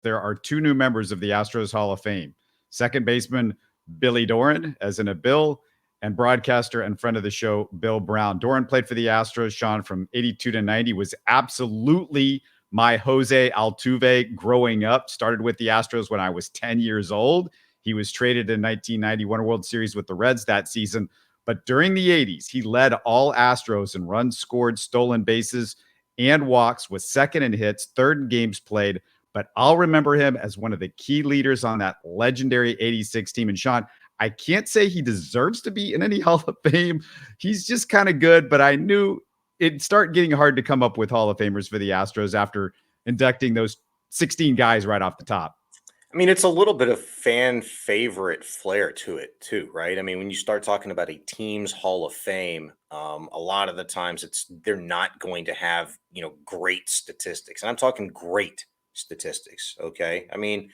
there are two new members of the Astros Hall of Fame. Second baseman Billy Doran, as in a Bill, and broadcaster and friend of the show, Bill Brown. Doran played for the Astros, Shaun, from 82 to 90, was absolutely my Jose Altuve growing up. Started with the Astros when I was 10 years old. He was traded in 1990, won a World Series with the Reds that season. But during the 80s, he led all Astros in runs scored, stolen bases, and walks, was second in hits, third in games played. But I'll remember him as one of the key leaders on that legendary 86 team. And Shaun, I can't say he deserves to be in any Hall of Fame. He's just kind of good, but I knew it'd start getting hard to come up with Hall of Famers for the Astros after inducting those 16 guys right off the top. I mean, it's a little bit of fan favorite flair to it too, right? I mean, when you start talking about a team's Hall of Fame, a lot of the times they're not going to have, great statistics. And I'm talking great statistics. Okay. I mean,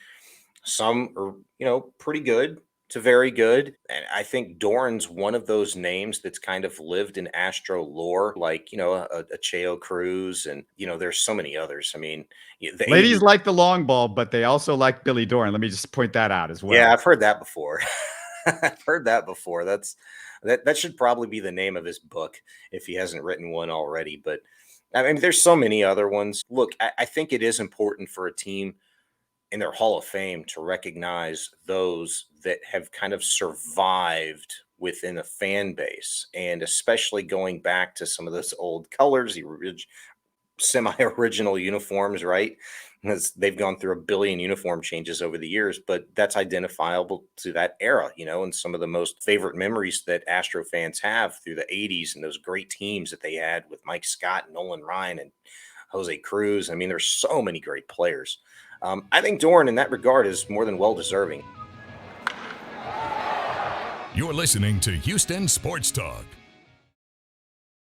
some are, pretty good to very good. And I think Doran's one of those names that's kind of lived in Astro lore, like, a Cheo Cruz, and, there's so many others. I mean, the Ladies 80s. like the long ball, but they also like Billy Doran. Let me just point that out as well. Yeah, I've heard that before. I've heard that before. That should probably be the name of his book if he hasn't written one already. But I mean, there's so many other ones. Look, I think it is important for a team in their Hall of Fame to recognize those that have kind of survived within a fan base, and especially going back to some of those old colors, the semi-original uniforms, right? Because they've gone through a billion uniform changes over the years, but that's identifiable to that era, and some of the most favorite memories that Astro fans have through the 80s and those great teams that they had with Mike Scott, Nolan Ryan, and Jose Cruz. I mean, there's so many great players. I think Doran, in that regard, is more than well-deserving. You're listening to Houston Sports Talk.